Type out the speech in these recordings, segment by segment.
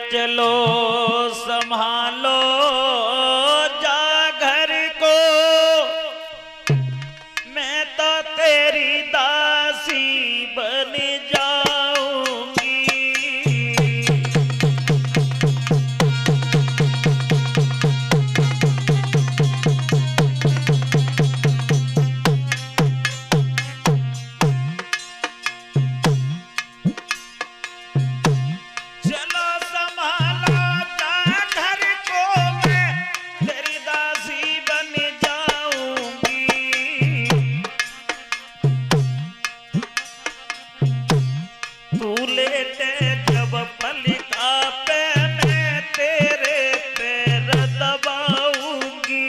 चलो संभालो जा घर को, मैं तो तेरी दासी बन जाऊंगी। चलो संभालो जा घर को, मैं तेरी दासी बन जाऊंगी। तू लेटे जब पलका पे मैं तेरे पैर दबाऊंगी।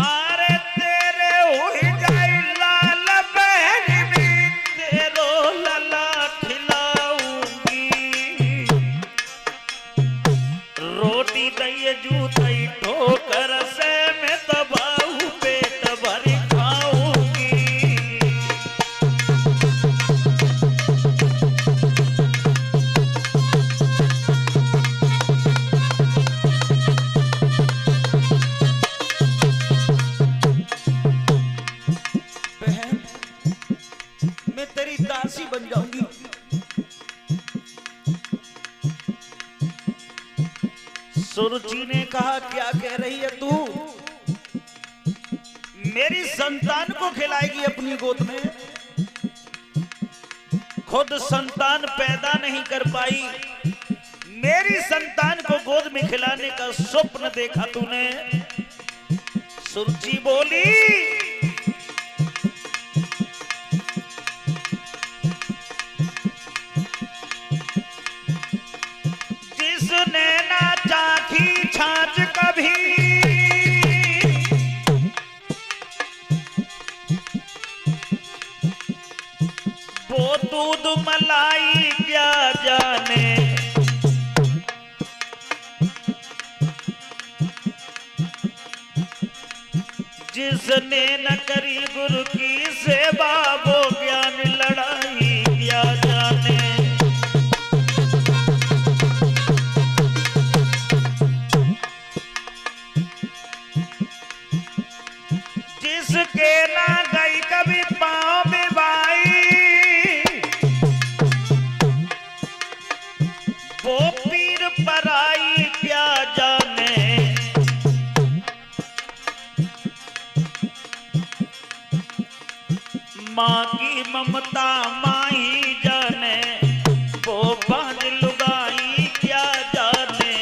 अरे तेरे हुई जाई लाल बहन भी तेरो लला खिलाऊंगी। रोटी दई जूतई ठोकर से मैं दबाऊ पेट भर खाऊंगी। बहन मैं तेरी दासी बन जाऊंगी। सुरुचि ने कहा क्या कह रही है तू? मेरी संतान को खिलाएगी अपनी गोद में? खुद संतान पैदा नहीं कर पाई, मेरी संतान को गोद में खिलाने का स्वप्न देखा तूने? सुरुचि बोली जिसने ना चाखी छाछ कभी, वो दूध मलाई क्या जाने। जिसने न करी गुरु की सेवा वो ज्ञान लड़ाई क्या जाने। जिसके ना गई कभी पाँव में बाई, वो पीर पराई क्या जाने। माँ की ममता माँ ही जाने, वो बांझ लुगाई क्या जाने।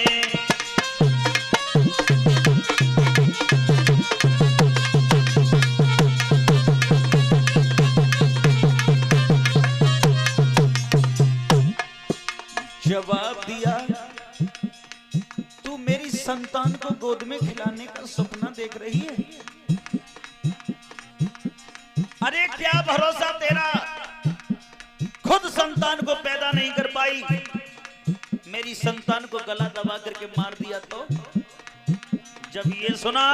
जवाब दिया तू मेरी संतान को गोद में खिलाने का सपना देख रही है? अरे क्या भरोसा तेरा, खुद संतान को पैदा नहीं कर पाई, मेरी संतान को गला दबा करके मार दिया तो? जब ये सुना,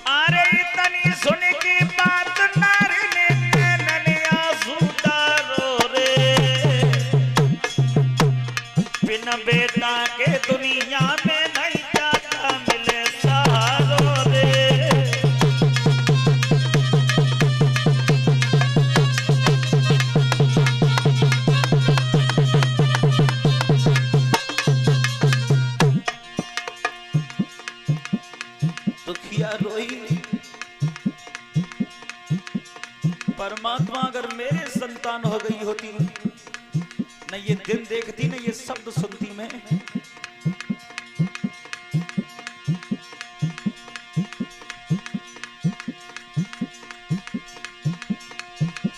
अरे इतनी सुन की बात नारी ने नैनन आंसू डालो रे। बिना बेटा के दुनिया में नहीं जाता मिले सहारो रे। दुखिया रोई, परमात्मा अगर मेरे संतान हो गई होती न ये दिन देखती न ये शब्द सुनती मैं।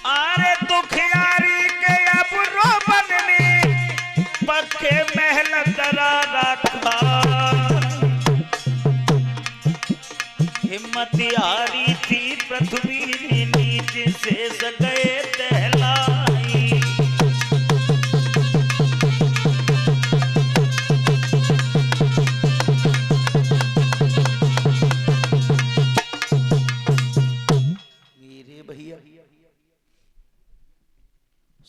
अरे दुखियारी के अब रोबन में पक्के महल करा रखा। हिम्मत हारी थी पृथ्वी नीचे से गए टहला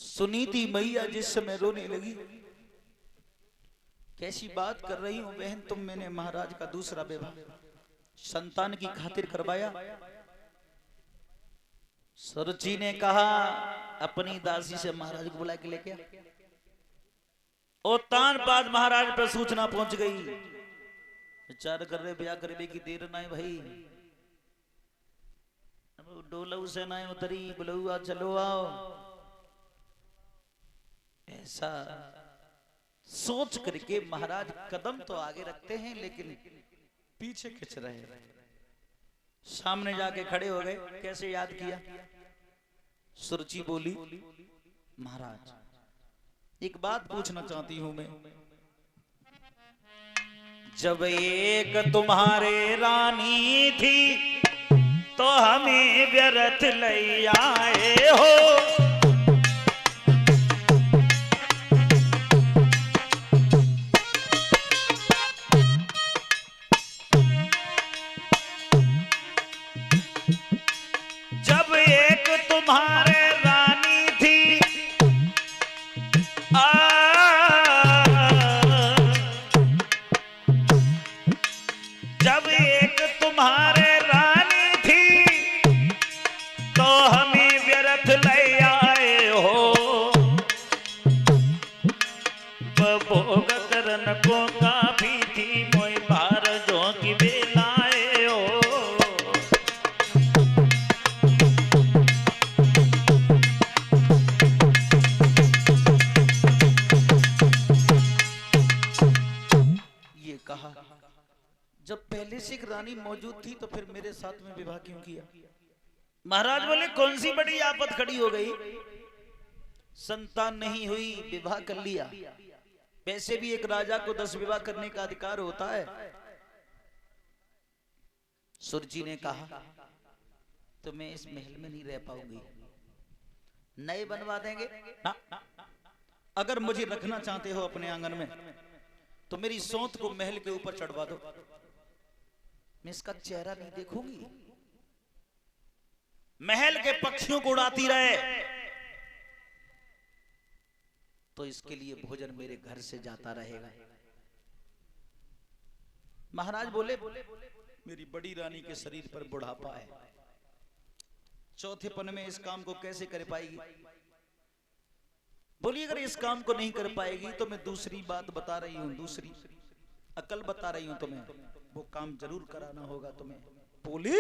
सुनीति मैया जिस समय रोने लगी, कैसी बात कर रही हूं बहन तुम, मैंने महाराज का दूसरा विवाह संतान की खातिर करवाया। सुरुचि ने कहा अपनी दासी से महाराज को बुला के लेके आ। और तानपाद महाराज पर सूचना पहुंच गई, विचार कर रहे ब्याह करने की देर ना है भाई, डोलऊ से ना उतरी, बुलौआ चलो आओ, ऐसा सोच करके महाराज कदम तो आगे रखते हैं लेकिन पीछे खिंच रहे हैं। सामने जाके खड़े हो गए, कैसे याद किया? सुरुचि बोली महाराज एक बात पूछना चाहती हूं मैं, जब एक तुम्हारे रानी थी तो हमें व्यर्थ ले आए हो, जब एक तुम्हारे रानी थी जब एक तुम्हारे रानी थी तो हमें व्यर्थ ले आए हो, भोग करन को काफी थी मोई बार जो की बेलाए हो। ये कहा जब पहले से एक रानी मौजूद थी तो फिर मेरे साथ में विवाह क्यों किया? महाराज बोले कौन सी बड़ी आफत खड़ी हो गई, संतान नहीं हुई विवाह कर लिया, वैसे भी एक राजा को 10 विवाह करने का अधिकार होता है। सुरजी ने कहा तो मैं इस महल में नहीं रह पाऊंगी, नए बनवा देंगे ना। अगर मुझे रखना चाहते हो अपने आंगन में तो मेरी सौंत को महल के ऊपर चढ़वा दो, मैं इसका चेहरा नहीं देखूंगी, महल के पक्षियों को उड़ाती रहे, तो इसके लिए भोजन मेरे घर से जाता रहेगा। महाराज बोले मेरी बड़ी रानी के शरीर पर बुढ़ापा है, चौथेपन में इस काम को कैसे कर पाएगी? बोली अगर इस काम को नहीं कर पाएगी तो मैं दूसरी बात बता रही हूं, दूसरी अकल बता रही हूं तुम्हें, वो काम जरूर कराना होगा तुम्हें। बोली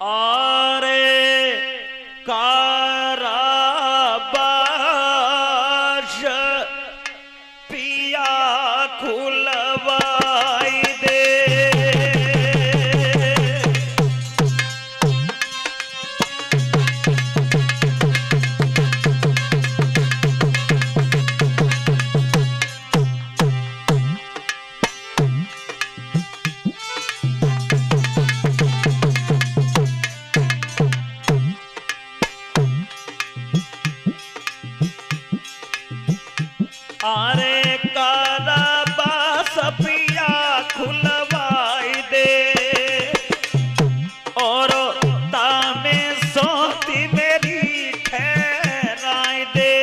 आरे काराबाश पिया खुलवाई दे, आरे काराबास पिया खुलवाई दे, और तामे सोती मेरी ठहराई दे।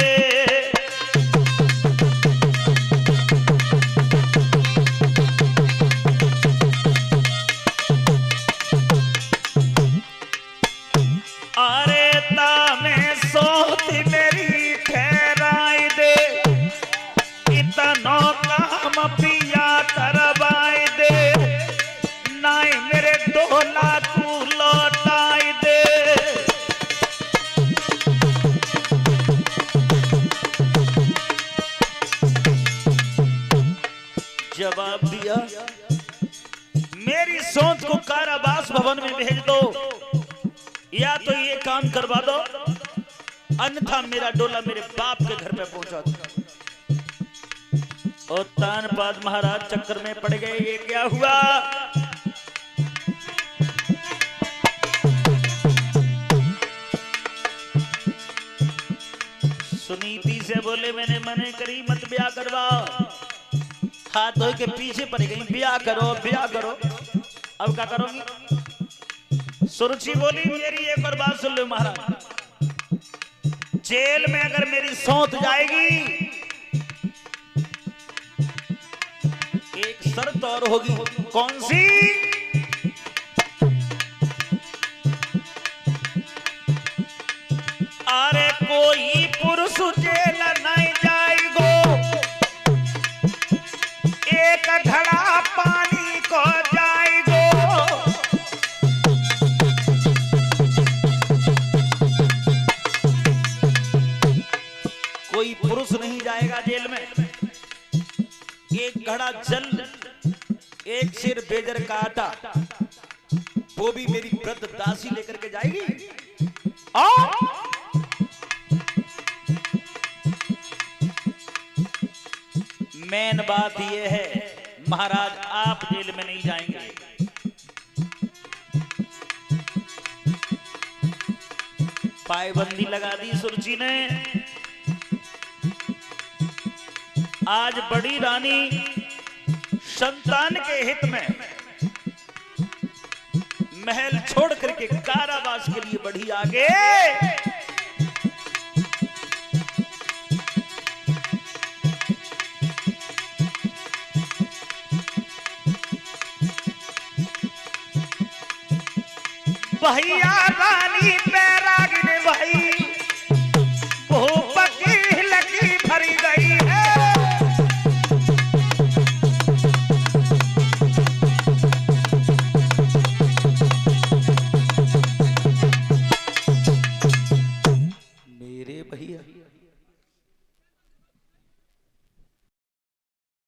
आरे तामे सोती मेरी ठहराई दे, इतनो काम पिया करवाई दे, नाई मेरे 2 लाख लौटाई दे। जवाब दिया मेरी सोच को कारावास भवन में भेज दो, या तो ये काम करवा दो, अन्यथा मेरा डोला मेरे बाप के घर पे पहुंचा दो। और तानपाद महाराज चक्कर में पड़ गए, ये क्या हुआ? सुनीति से बोले मैंने मने करी मत ब्याह करवाओ, हाथ धो के पीछे पड़ गई, ब्याह करो ब्याह करो। अब क्या करोगी? सुरुचि बोली मेरी एक और बात सुन लो महाराज, जेल में अगर मेरी सौंत जाएगी, एक शर्त और होगी। कौन सी? अरे कोई पुरुष जेल नहीं जाएगो, एक घड़ा पानी को जाएगो। कोई पुरुष नहीं जाएगा जेल में, एक घड़ा जल, एक सिर बेजर का आटा, वो भी मेरी वृद्ध दासी लेकर के जाएगी। और मेन बात यह है महाराज, आप जेल में नहीं जाएंगे। पायबंदी लगा दी सुरुचि ने। आज बड़ी रानी संतान के हित में महल छोड़ करके कारावास के लिए बढ़ी आगे। भैया रानी बैरागिन भाई भूप की लगी भरी गई है। मेरे भैया